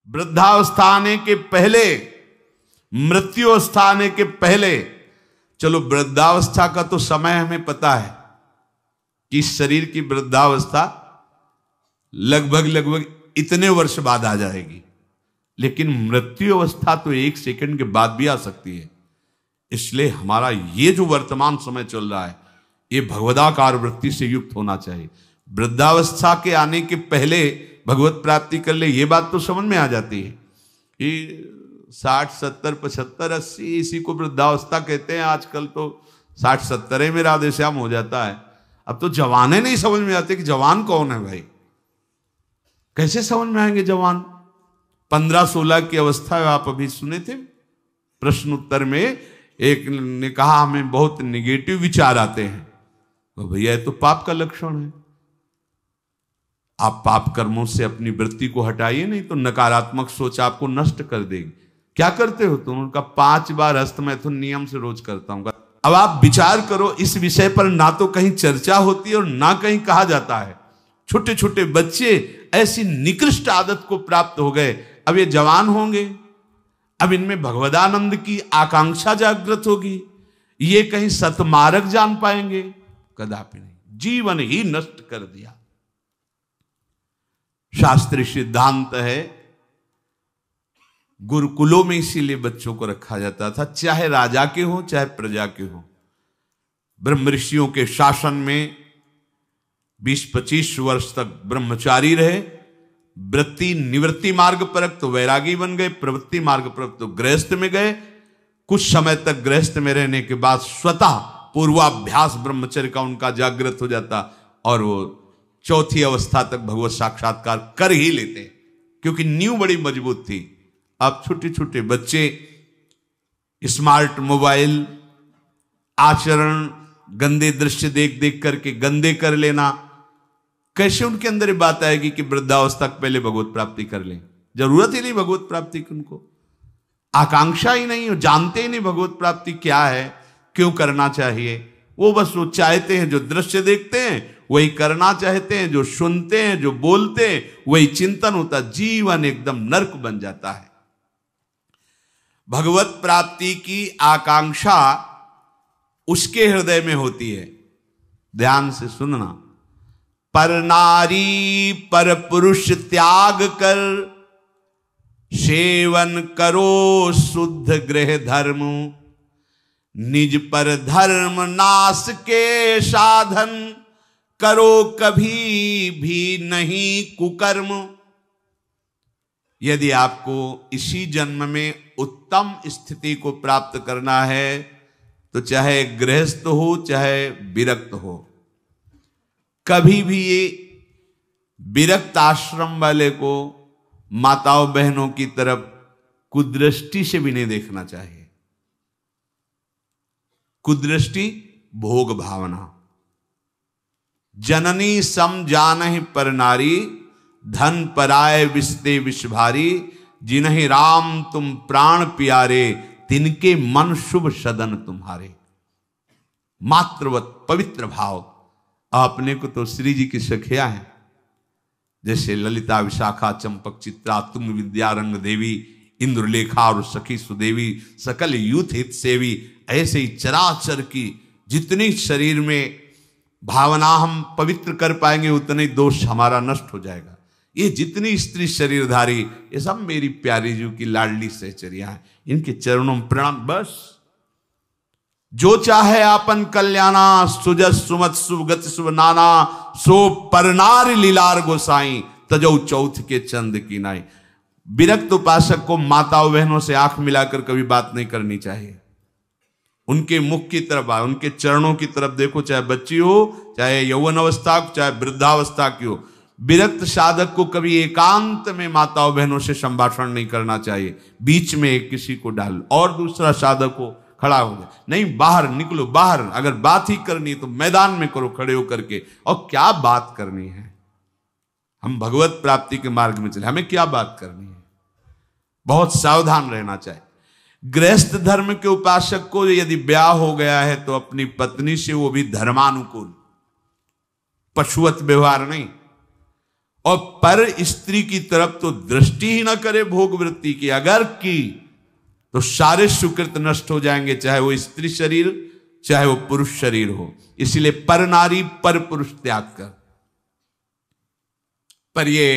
वृद्धावस्था आने के पहले, मृत्यु अवस्था आने के पहले, चलो वृद्धावस्था का तो समय हमें पता है कि शरीर की वृद्धावस्था लगभग इतने वर्ष बाद आ जाएगी, लेकिन मृत्यु अवस्था तो 1 सेकंड के बाद भी आ सकती है। इसलिए हमारा ये जो वर्तमान समय चल रहा है ये भगवदाकार वृत्ति से युक्त होना चाहिए। वृद्धावस्था के आने के पहले भगवत प्राप्ति कर ले, ये बात तो समझ में आ जाती है कि 60, 70, 75, 80 इसी को वृद्धावस्था कहते हैं। आजकल तो 60, 70 में राधे श्याम हो जाता है। अब तो जवाने नहीं समझ में आते कि जवान कौन है भाई, कैसे समझ में आएंगे जवान। 15-16 की अवस्था है। आप अभी सुने थे प्रश्न उत्तर में, एक ने कहा हमें बहुत निगेटिव विचार आते हैं। तो भैया ये तो पाप का लक्षण है। आप पाप कर्मों से अपनी वृत्ति को हटाइए, नहीं तो नकारात्मक सोच आपको नष्ट कर देगी। क्या करते हो तुम? उनका 5 बार हस्तमैथुन नियम से रोज करता हूं। अब आप विचार करो, इस विषय पर ना तो कहीं चर्चा होती है और ना कहीं कहा जाता है। छोटे छोटे बच्चे ऐसी निकृष्ट आदत को प्राप्त हो गए। अब ये जवान होंगे, अब इनमें भगवदानंद की आकांक्षा जागृत होगी, ये कहीं सतमार्ग जान पाएंगे? कदापि नहीं। जीवन ही नष्ट कर दिया। शास्त्रीय सिद्धांत है, गुरुकुलों में इसीलिए बच्चों को रखा जाता था, चाहे राजा के हो चाहे प्रजा के हो। ब्रह्म ऋषियों के शासन में 20-25 वर्ष तक ब्रह्मचारी रहे। वृत्ति निवृत्ति मार्ग पर तो वैरागी बन गए, प्रवृत्ति मार्ग पर तो गृहस्थ में गए। कुछ समय तक गृहस्थ में रहने के बाद स्वतः पूर्वाभ्यास ब्रह्मचर्य का उनका जागृत हो जाता और वो चौथी अवस्था तक भगवत साक्षात्कार कर ही लेते, क्योंकि नींव बड़ी मजबूत थी। अब छोटे छोटे बच्चे स्मार्ट मोबाइल, आचरण, गंदे दृश्य देख देख करके गंदे कर लेना, कैसे उनके अंदर ये बात आएगी कि वृद्धावस्था पहले भगवत प्राप्ति कर लें? जरूरत ही नहीं भगवत प्राप्ति की, उनको आकांक्षा ही नहीं, जानते ही नहीं भगवत प्राप्ति क्या है, क्यों करना चाहिए। वो बस वो चाहते हैं, जो दृश्य देखते हैं वही करना चाहते हैं, जो सुनते हैं, जो बोलते हैं वही चिंतन होता। जीवन एकदम नरक बन जाता है। भगवत प्राप्ति की आकांक्षा उसके हृदय में होती है। ध्यान से सुनना। पर नारी पर पुरुष त्याग कर, सेवन करो शुद्ध गृह धर्म, निज पर धर्म नाश के साधन, करो कभी भी नहीं कुकर्म। यदि आपको इसी जन्म में उत्तम स्थिति को प्राप्त करना है तो चाहे गृहस्थ हो चाहे विरक्त हो, कभी भी ये विरक्त आश्रम वाले को माताओं बहनों की तरफ कुदृष्टि से भी नहीं देखना चाहिए। कुदृष्टि भोग भावना। जननी सम जानहि पर नारी, धन पराय विस्ते विष भारी, जिन्हि राम तुम प्राण प्यारे, तिनके मन शुभ सदन तुम्हारे। मातृवत पवित्र भाव। अपने को तो श्री जी की सखिया है, जैसे ललिता, विशाखा, चंपक, चित्रा, तुंग विद्या, रंग देवी, इंद्रलेखा और सखी सुदेवी, सकल यूथ हित सेवी। ऐसे ही चराचर की जितनी शरीर में भावना हम पवित्र कर पाएंगे उतने दोष हमारा नष्ट हो जाएगा। ये जितनी स्त्री शरीरधारी, ये सब मेरी प्यारी जी की लाडली सहचरिया है, इनके चरणों में प्रणाम। बस जो चाहे आपन कल्याणा, सुजस सुमत शुभ गति शुभ नाना, सो परनार लीलार गोसाई, तजौ चौथ के चंद की नाई। विरक्त उपासक को माताओं बहनों से आंख मिलाकर कभी बात नहीं करनी चाहिए। उनके मुख की तरफ, उनके चरणों की तरफ देखो, चाहे बच्ची हो, चाहे यौवन अवस्था, चाहे वृद्धावस्था की हो। विरक्त साधक को कभी एकांत में माताओं बहनों से संभाषण नहीं करना चाहिए। बीच में किसी को डाल और दूसरा साधक हो, खड़ा हो गया, नहीं बाहर निकलो। बाहर अगर बात ही करनी है तो मैदान में करो खड़े होकर के। और क्या बात करनी है? हम भगवत प्राप्ति के मार्ग में चले, हमें क्या बात करनी है? बहुत सावधान रहना चाहिए। गृहस्थ धर्म के उपासक को यदि ब्याह हो गया है तो अपनी पत्नी से वो भी धर्मानुकूल, पशुवत व्यवहार नहीं। और पर स्त्री की तरफ तो दृष्टि ही ना करे भोग वृत्ति की, अगर की तो सारे सुकृत नष्ट हो जाएंगे, चाहे वो स्त्री शरीर चाहे वो पुरुष शरीर हो। इसलिए पर नारी पर पुरुष त्याग कर। पर ये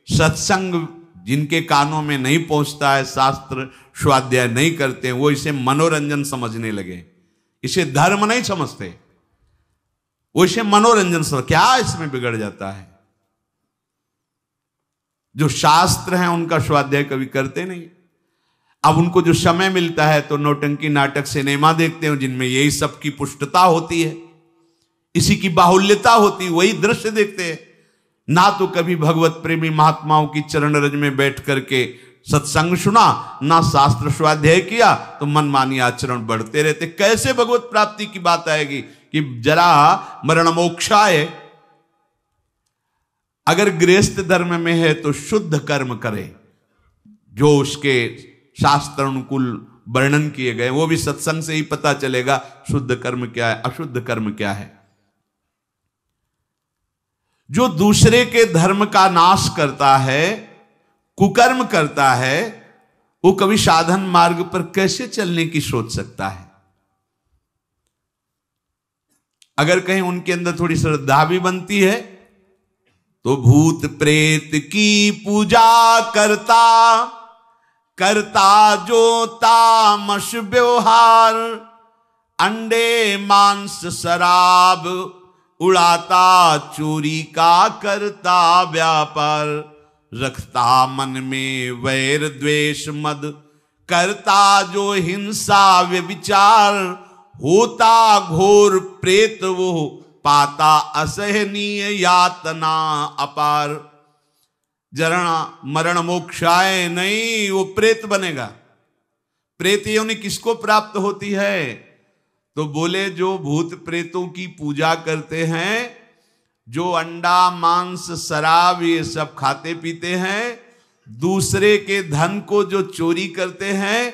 सत्संग जिनके कानों में नहीं पहुंचता है, शास्त्र स्वाध्याय नहीं करते हैं, वो इसे मनोरंजन समझने लगे, इसे धर्म नहीं समझते, वो इसे मनोरंजन समझ। क्या इसमें बिगड़ जाता है? जो शास्त्र हैं उनका स्वाध्याय कभी करते नहीं। अब उनको जो समय मिलता है तो नौटंकी नाटक सिनेमा देखते हैं, जिनमें यही सब की पुष्टता होती है, इसी की बाहुल्यता होती है, वही दृश्य देखते हैं। ना तो कभी भगवत प्रेमी महात्माओं की चरण रज में बैठ करके सत्संग सुना, ना शास्त्र स्वाध्याय किया, तो मनमानी आचरण बढ़ते रहते। कैसे भगवत प्राप्ति की बात आएगी कि जरा मरण मोक्षाय। अगर गृहस्थ धर्म में है तो शुद्ध कर्म करे, जो उसके शास्त्र अनुकूल वर्णन किए गए, वो भी सत्संग से ही पता चलेगा शुद्ध कर्म क्या है, अशुद्ध कर्म क्या है। जो दूसरे के धर्म का नाश करता है, कुकर्म करता है, वो कभी साधन मार्ग पर कैसे चलने की सोच सकता है? अगर कहीं उनके अंदर थोड़ी श्रद्धा भी बनती है तो भूत प्रेत की पूजा करता, करता जो तामस व्यवहार, अंडे मांस शराब उड़ाता, चोरी का करता व्यापार, रखता मन में वैर द्वेष मद, करता जो हिंसा व्यभिचार, होता घोर प्रेत वो, पाता असहनीय यातना अपार। जरा मरण मोक्षाय नहीं, वो प्रेत बनेगा। प्रेत योनि किसको प्राप्त होती है? तो बोले जो भूत प्रेतों की पूजा करते हैं, जो अंडा मांस शराब ये सब खाते पीते हैं, दूसरे के धन को जो चोरी करते हैं,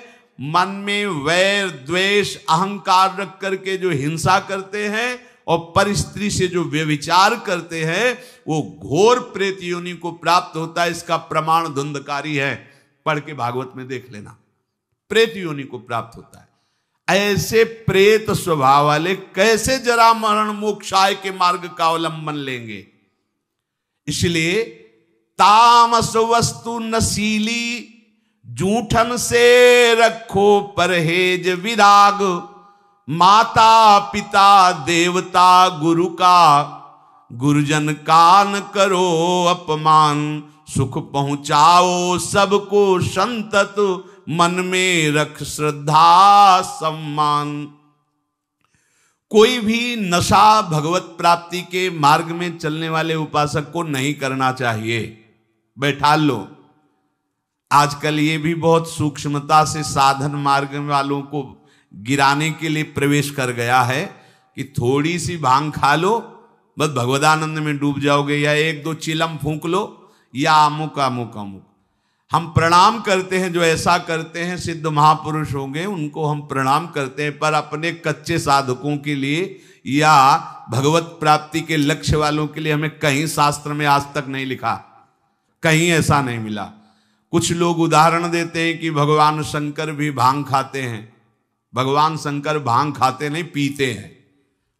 मन में वैर द्वेष अहंकार रख करके जो हिंसा करते हैं, और पर स्त्री से जो व्यभिचार करते हैं, वो घोर प्रेत योनि को प्राप्त होता है। इसका प्रमाण धुंधकारी है, पढ़ के भागवत में देख लेना। प्रेत योनि को प्राप्त होता है। ऐसे प्रेत स्वभाव वाले कैसे जरा मरण मोक्षाय के मार्ग का अवलंबन लेंगे? इसलिए तामस वस्तु नशीली, जूठन से रखो परहेज विराग, माता पिता देवता गुरु का, गुरुजन का न करो अपमान, सुख पहुंचाओ सबको संतत, मन में रख श्रद्धा सम्मान। कोई भी नशा भगवत प्राप्ति के मार्ग में चलने वाले उपासक को नहीं करना चाहिए। बैठा लो। आजकल ये भी बहुत सूक्ष्मता से साधन मार्ग वालों को गिराने के लिए प्रवेश कर गया है कि थोड़ी सी भांग खा लो, बस भगवदानंद में डूब जाओगे, या एक दो चिलम फूंक लो, या अमुक अमुक अमुक। हम प्रणाम करते हैं, जो ऐसा करते हैं सिद्ध महापुरुष होंगे, उनको हम प्रणाम करते हैं, पर अपने कच्चे साधकों के लिए या भगवत प्राप्ति के लक्ष्य वालों के लिए हमें कहीं शास्त्र में आज तक नहीं लिखा, कहीं ऐसा नहीं मिला। कुछ लोग उदाहरण देते हैं कि भगवान शंकर भी भांग खाते हैं। भगवान शंकर भांग खाते नहीं, पीते हैं,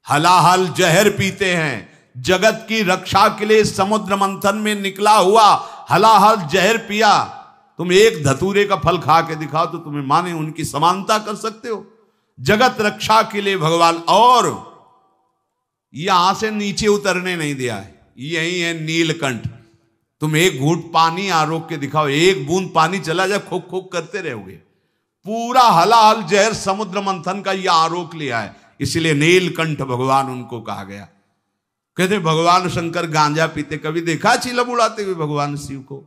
हलाहल जहर पीते हैं। जगत की रक्षा के लिए समुद्र मंथन में निकला हुआ हलाहल जहर पिया। तुम एक धतूरे का फल खा के दिखाओ तो तुम्हें माने उनकी समानता कर सकते हो? जगत रक्षा के लिए भगवान, और यहां से नीचे उतरने नहीं दिया है। यही है नीलकंठ। तुम एक घूंट पानी आरोक के दिखाओ, एक बूंद पानी चला जाए, खोक खोक करते रहोगे। पूरा हलाहल जहर समुद्र मंथन का यह आरोक लिया है, इसलिए नीलकंठ भगवान उनको कहा गया। कहते भगवान शंकर गांजा पीते, कभी देखा चिलम उड़ाते हुए भगवान शिव को?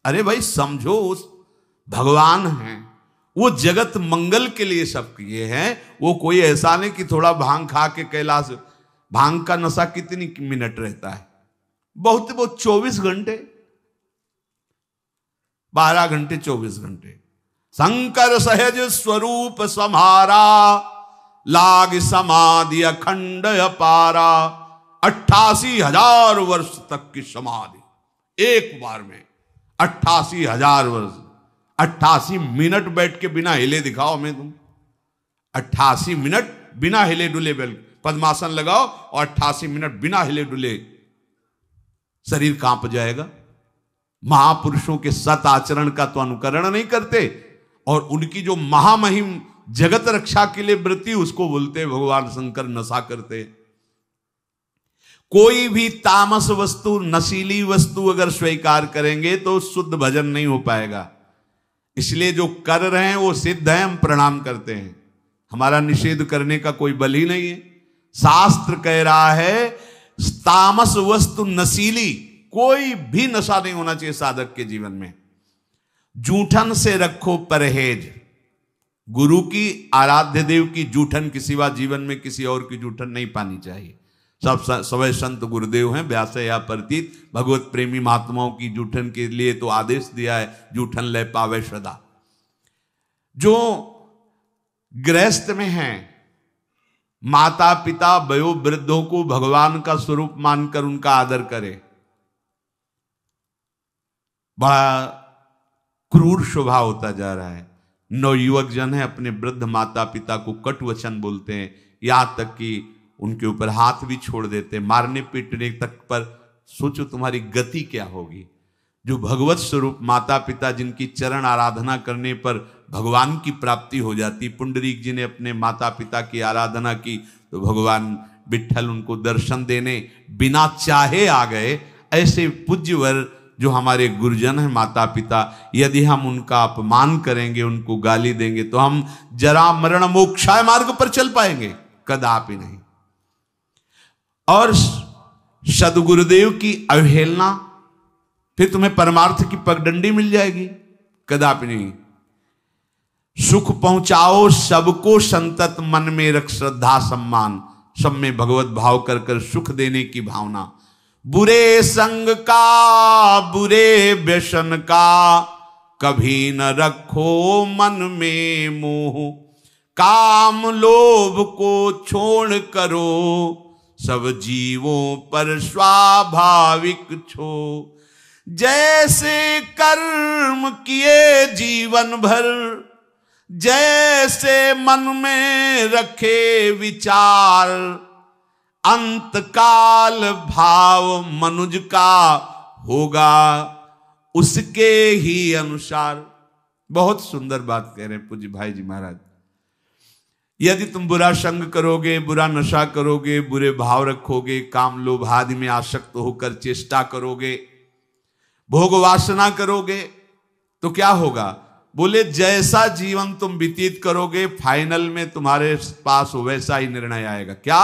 अरे भाई समझो, उस भगवान हैं, वो जगत मंगल के लिए सब किए हैं। वो कोई ऐसा नहीं कि थोड़ा भांग खा के कैलाश। भांग का नशा कितनी मिनट रहता है? बहुत 24 घंटे, 12 घंटे 24 घंटे। शंकर सहज स्वरूप समारा, लाग समाधि अखंड अपारा। 88,000 वर्ष तक की समाधि, एक बार में 88,000 वर्ष। 88 मिनट बैठ के बिना हिले दिखाओ हमें तुम। 88 मिनट बिना हिले डुले पद्मासन लगाओ और 88 मिनट बिना हिले डुले, शरीर कांप जाएगा। महापुरुषों के सत आचरण का तो अनुकरण नहीं करते, और उनकी जो महामहिम जगत रक्षा के लिए वृत्ति, उसको बोलते भगवान शंकर नशा करते। कोई भी तामस वस्तु, नशीली वस्तु अगर स्वीकार करेंगे तो शुद्ध भजन नहीं हो पाएगा। इसलिए जो कर रहे हैं वो सिद्ध है, हम प्रणाम करते हैं। हमारा निषेध करने का कोई बल ही नहीं है। शास्त्र कह रहा है तामस वस्तु नशीली, कोई भी नशा नहीं होना चाहिए साधक के जीवन में। जूठन से रखो परहेज। गुरु की, आराध्य देव की जूठन के सिवा जीवन में किसी और की जूठन नहीं पानी चाहिए। सब सवै संत गुरुदेव हैं, व्यास या प्रतीत, भगवत प्रेमी महात्माओं की जूठन के लिए तो आदेश दिया है, जूठन ले पावे सदा। जो गृहस्थ में हैं, माता पिता वयो वृद्धों को भगवान का स्वरूप मानकर उनका आदर करे। बड़ा क्रूर स्वभाव होता जा रहा है। नवयुवक जन है, अपने वृद्ध माता पिता को कटु वचन बोलते हैं, यहां तक कि उनके ऊपर हाथ भी छोड़ देते, मारने पीटने तक पर। सोचो तुम्हारी गति क्या होगी। जो भगवत स्वरूप माता पिता, जिनकी चरण आराधना करने पर भगवान की प्राप्ति हो जाती। पुंडरीक जी ने अपने माता पिता की आराधना की तो भगवान विट्ठल उनको दर्शन देने बिना चाहे आ गए। ऐसे पूज्यवर जो हमारे गुरुजन हैं, माता पिता, यदि हम उनका अपमान करेंगे, उनको गाली देंगे, तो हम जरा मरण मोक्षाय मार्ग पर चल पाएंगे? कदापि नहीं। और सदगुरुदेव की अवहेलना, फिर तुम्हें परमार्थ की पगडंडी मिल जाएगी? कदापि नहीं। सुख पहुंचाओ सबको संतत, मन में रख श्रद्धा सम्मान। सब में भगवत भाव कर कर सुख देने की भावना। बुरे संग का, बुरे व्यसन का कभी न रखो मन में मोह। काम लोभ को छोड़ करो, सब जीवों पर स्वाभाविक छो। जैसे कर्म किए जीवन भर, जैसे मन में रखे विचार। अंतकाल भाव मनुज का होगा उसके ही अनुसार। बहुत सुंदर बात कह रहे हैं पूज्य भाई जी महाराज। यदि तुम बुरा संग करोगे, बुरा नशा करोगे, बुरे भाव रखोगे, काम लोभ आदि में आसक्त होकर चेष्टा करोगे, भोग वासना करोगे, तो क्या होगा? बोले जैसा जीवन तुम व्यतीत करोगे, फाइनल में तुम्हारे पास वैसा ही निर्णय आएगा। क्या?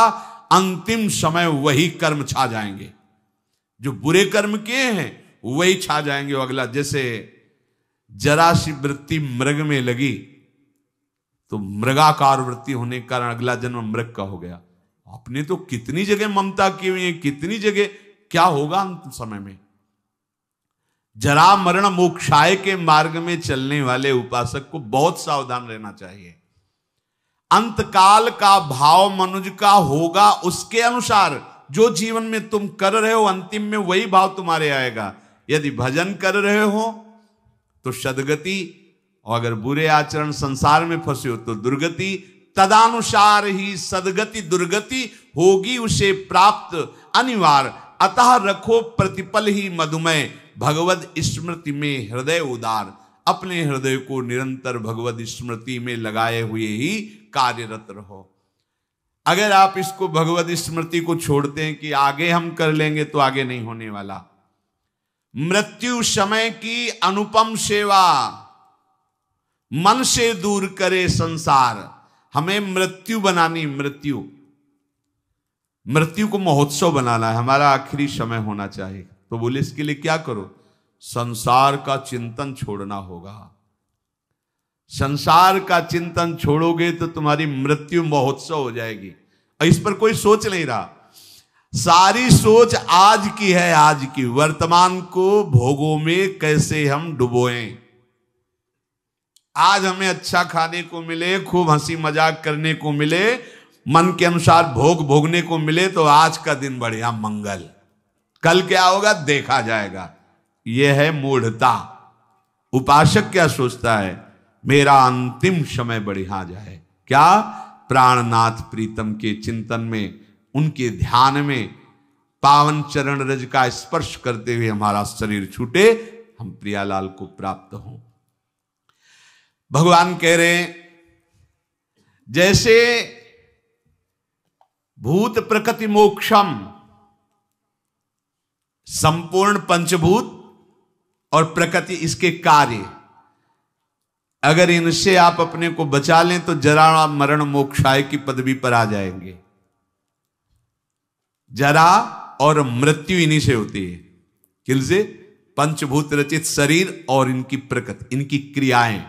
अंतिम समय वही कर्म छा जाएंगे। जो बुरे कर्म किए हैं वही छा जाएंगे। अगला, जैसे जरा सी वृत्ति मृग में लगी तो मृगाकार वृत्ति होने के कारण अगला जन्म मृग का हो गया। आपने तो कितनी जगह ममता की हुई है, कितनी जगह। क्या होगा अंतिम समय में? जरा मरण मोक्षाय के मार्ग में चलने वाले उपासक को बहुत सावधान रहना चाहिए। अंतकाल का भाव मनुज का होगा उसके अनुसार। जो जीवन में तुम कर रहे हो, अंतिम में वही भाव तुम्हारे आएगा। यदि भजन कर रहे हो तो सदगति, और अगर बुरे आचरण संसार में फंसे हो तो दुर्गति। तदानुसार ही सदगति दुर्गति होगी उसे प्राप्त अनिवार्य। अतः रखो प्रतिपल ही मधुमय, भगवद स्मृति में हृदय उदार। अपने हृदय को निरंतर भगवद स्मृति में लगाए हुए ही कार्यरत रहो। अगर आप इसको भगवद स्मृति को छोड़ते हैं कि आगे हम कर लेंगे, तो आगे नहीं होने वाला। मृत्यु समय की अनुपम सेवा, मन से दूर करे संसार। हमें मृत्यु बनानी, मृत्यु को महोत्सव बनाना है। हमारा आखिरी समय होना चाहिए। तो बोले इसके लिए क्या करो? संसार का चिंतन छोड़ना होगा। संसार का चिंतन छोड़ोगे तो तुम्हारी मृत्यु महोत्सव हो जाएगी। और इस पर कोई सोच नहीं रहा। सारी सोच आज की है, आज की। वर्तमान को भोगों में कैसे हम डुबोएं। आज हमें अच्छा खाने को मिले, खूब हंसी मजाक करने को मिले, मन के अनुसार भोग भोगने को मिले, तो आज का दिन बढ़िया मंगल। कल क्या होगा देखा जाएगा। यह है मूढ़ता। उपासक क्या सोचता है, मेरा अंतिम समय बढ़िया जाए, क्या प्राणनाथ प्रीतम के चिंतन में, उनके ध्यान में, पावन चरण रज का स्पर्श करते हुए हमारा शरीर छूटे, हम प्रियालाल को प्राप्त हों। भगवान कह रहे हैं जैसे भूत प्रकृति मोक्षम, संपूर्ण पंचभूत और प्रकृति इसके कार्य, अगर इनसे आप अपने को बचा लें तो जरा मरण मोक्षाय की पदवी पर आ जाएंगे। जरा और मृत्यु इन्हीं से होती है। किनसे? पंचभूत रचित शरीर और इनकी प्रकृति, इनकी क्रियाएं।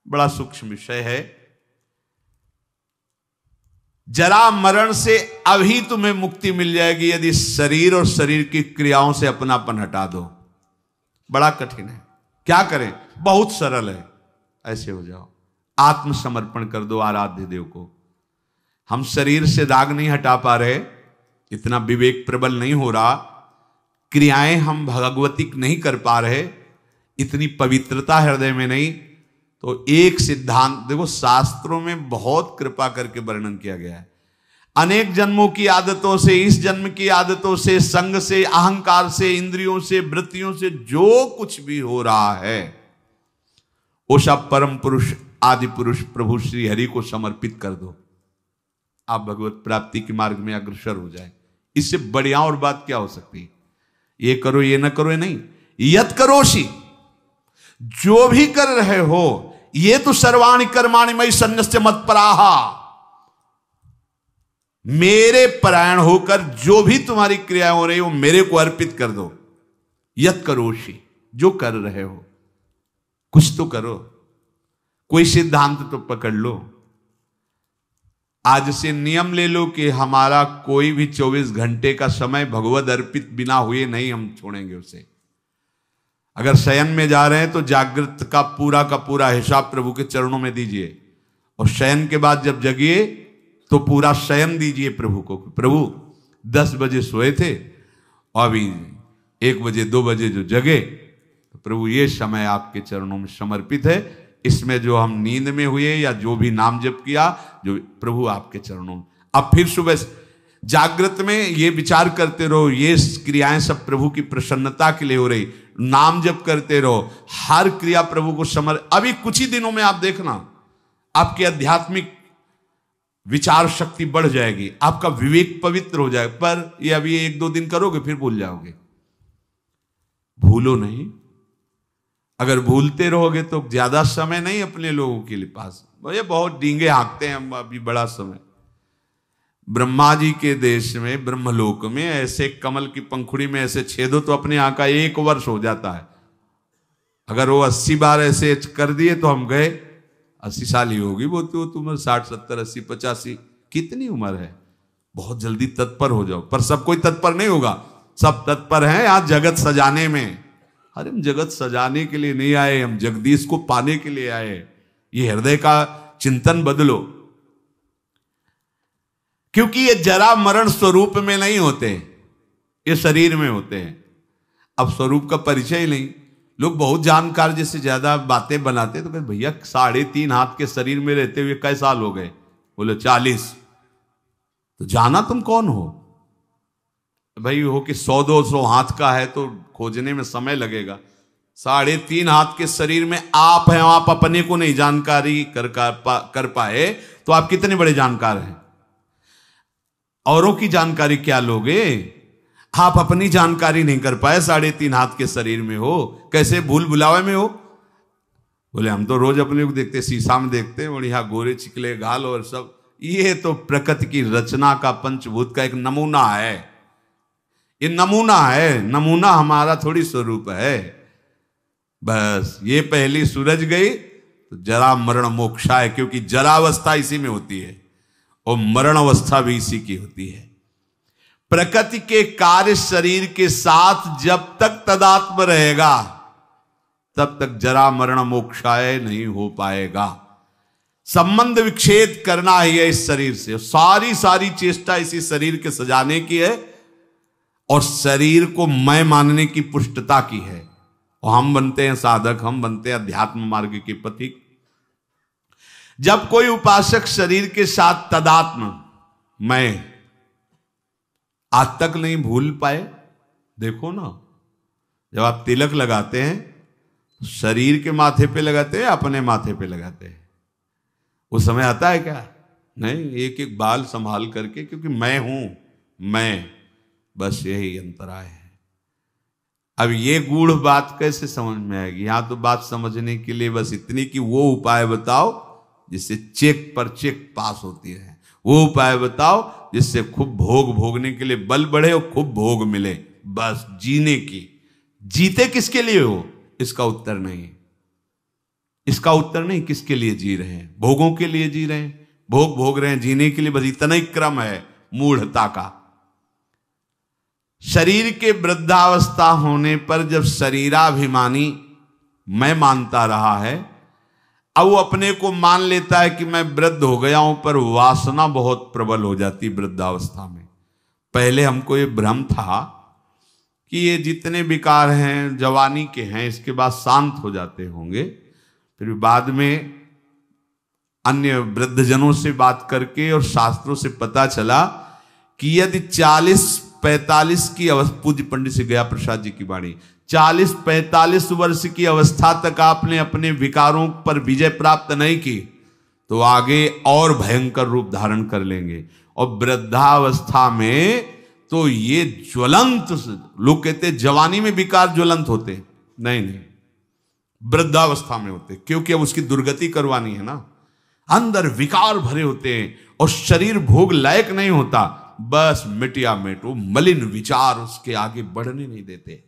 बड़ा सूक्ष्म विषय है। जरा मरण से अभी तुम्हें मुक्ति मिल जाएगी यदि शरीर और शरीर की क्रियाओं से अपनापन हटा दो। बड़ा कठिन है, क्या करें? बहुत सरल है। ऐसे हो जाओ, आत्मसमर्पण कर दो आराध्य देव को। हम शरीर से दाग नहीं हटा पा रहे, इतना विवेक प्रबल नहीं हो रहा, क्रियाएं हम भगवतिक नहीं कर पा रहे, इतनी पवित्रता हृदय में नहीं, तो एक सिद्धांत देखो, शास्त्रों में बहुत कृपा करके वर्णन किया गया है। अनेक जन्मों की आदतों से, इस जन्म की आदतों से, संग से, अहंकार से, इंद्रियों से, वृत्तियों से जो कुछ भी हो रहा है वो सब परम पुरुष आदि पुरुष प्रभु श्री हरि को समर्पित कर दो। आप भगवत प्राप्ति के मार्ग में अग्रसर हो जाए। इससे बढ़िया और बात क्या हो सकती है? ये करो, ये न करो, ये नहीं। यत करोषि, जो भी कर रहे हो, ये तो सर्वाणि कर्माणि मयि सन्न्यस्य मत्पराः, मेरे परायण होकर जो भी तुम्हारी क्रियाएं हो रही हो मेरे को अर्पित कर दो। यत करोषि, जो कर रहे हो कुछ तो करो, कोई सिद्धांत तो पकड़ लो। आज से नियम ले लो कि हमारा कोई भी 24 घंटे का समय भगवद अर्पित बिना हुए नहीं हम छोड़ेंगे उसे। अगर शयन में जा रहे हैं तो जागृत का पूरा हिसाब प्रभु के चरणों में दीजिए, और शयन के बाद जब जगिए तो पूरा शयन दीजिए प्रभु को। प्रभु 10 बजे सोए थे और अभी 1 बजे 2 बजे जो जगे, तो प्रभु ये समय आपके चरणों में समर्पित है। इसमें जो हम नींद में हुए या जो भी नाम जप किया, जो प्रभु आपके चरणों में। अब फिर सुबह जागृत में ये विचार करते रहो, ये क्रियाएं सब प्रभु की प्रसन्नता के लिए हो रही। नाम जप करते रहो, हर क्रिया प्रभु को अभी कुछ ही दिनों में आप देखना आपकी आध्यात्मिक विचार शक्ति बढ़ जाएगी, आपका विवेक पवित्र हो जाएगा। पर ये अभी 1-2 दिन करोगे फिर भूल जाओगे। भूलो नहीं, अगर भूलते रहोगे तो ज्यादा समय नहीं अपने लोगों के लिए पास। ये बहुत डींगे हाँकते हैं हम, अभी बड़ा समय। ब्रह्मा जी के देश में, ब्रह्मलोक में ऐसे कमल की पंखुड़ी में ऐसे छेदो तो अपने यहाँ का 1 वर्ष हो जाता है। अगर वो 80 बार ऐसे कर दिए तो हम गए। 80 साल ही होगी वो तो तुम्हें, 60, 70, 80, 85 कितनी उम्र है। बहुत जल्दी तत्पर हो जाओ। पर सब कोई तत्पर नहीं होगा, सब तत्पर हैं यहाँ जगत सजाने में। अरे हम जगत सजाने के लिए नहीं आए, हम जगदीश को पाने के लिए आए। ये हृदय का चिंतन बदलो, क्योंकि ये जरा मरण स्वरूप में नहीं होते, ये शरीर में होते हैं। अब स्वरूप का परिचय ही नहीं। लोग बहुत जानकार जैसे ज्यादा बातें बनाते तो कहते भैया 3.5 हाथ के शरीर में रहते हुए कई साल हो गए? बोले 40। तो जाना तुम कौन हो भाई? हो कि 100-200 हाथ का है तो खोजने में समय लगेगा। 3.5 हाथ के शरीर में आप हैं, आप अपने को नहीं जानकारी कर पाए तो आप कितने बड़े जानकार हैं? औरों की जानकारी क्या लोगे? आप अपनी जानकारी नहीं कर पाए, 3.5 हाथ के शरीर में हो, कैसे भूल भुलावे में हो? बोले हम तो रोज अपने को देखते, शीशा में देखते हैं, बढ़िया गोरे चिकले गाल और सब। ये तो प्रकृति की रचना का, पंचभूत का एक नमूना है। ये नमूना है, नमूना हमारा थोड़ी स्वरूप है। बस ये पहली सूरज गई तो जरा मरण मोक्षा है, क्योंकि जरावस्था इसी में होती है और मरण अवस्था भी इसी की होती है। प्रकृति के कार्य शरीर के साथ जब तक तदात्म रहेगा तब तक जरा मरण मोक्षाय नहीं हो पाएगा। संबंध विच्छेद करना ही है इस शरीर से। सारी चेष्टा इसी शरीर के सजाने की है। और शरीर को मैं मानने की पुष्टता की है। और हम बनते हैं साधक, हम बनते हैं अध्यात्म मार्ग के पथिक। जब कोई उपासक शरीर के साथ तदात्म मैं आज तक नहीं भूल पाए, देखो ना, जब आप तिलक लगाते हैं शरीर के माथे पे लगाते हैं, अपने माथे पे लगाते हैं, उस समय आता है क्या? नहीं, एक एक बाल संभाल करके, क्योंकि मैं हूं, मैं, बस यही अंतराय है। अब ये गूढ़ बात कैसे समझ में आएगी? यहां तो बात समझने के लिए बस इतनी कि वो उपाय बताओ जिससे चेक पर चेक पास होती रहे, वो उपाय बताओ जिससे खूब भोग भोगने के लिए बल बढ़े और खूब भोग मिले, बस जीने की। जीते किसके लिए हो? इसका उत्तर नहीं, इसका उत्तर नहीं। किसके लिए जी रहे हैं? भोगों के लिए जी रहे हैं, भोग भोग रहे हैं, जीने के लिए, बस इतना ही क्रम है मूढ़ता का। शरीर के वृद्धावस्था होने पर जब शरीराभिमानी मैं मानता रहा है, अब वो अपने को मान लेता है कि मैं वृद्ध हो गया हूं, पर वासना बहुत प्रबल हो जाती वृद्धावस्था में। पहले हमको ये भ्रम था कि ये जितने विकार हैं जवानी के हैं, इसके बाद शांत हो जाते होंगे। फिर बाद में अन्य वृद्धजनों से बात करके और शास्त्रों से पता चला कि यदि 40-45 की अवस्था, पूज्य पंडित श्री गया प्रसाद जी की वाणी, 40-45 वर्ष की अवस्था तक आपने अपने विकारों पर विजय प्राप्त नहीं की तो आगे और भयंकर रूप धारण कर लेंगे। और वृद्धावस्था में तो ये ज्वलंत, लोग कहते जवानी में विकार ज्वलंत होते, नहीं नहीं, वृद्धावस्था में होते, क्योंकि अब उसकी दुर्गति करवानी है ना। अंदर विकार भरे होते हैं और शरीर भोग लायक नहीं होता, बस मिटिया मिट, वो मलिन विचार उसके आगे बढ़ने नहीं देते।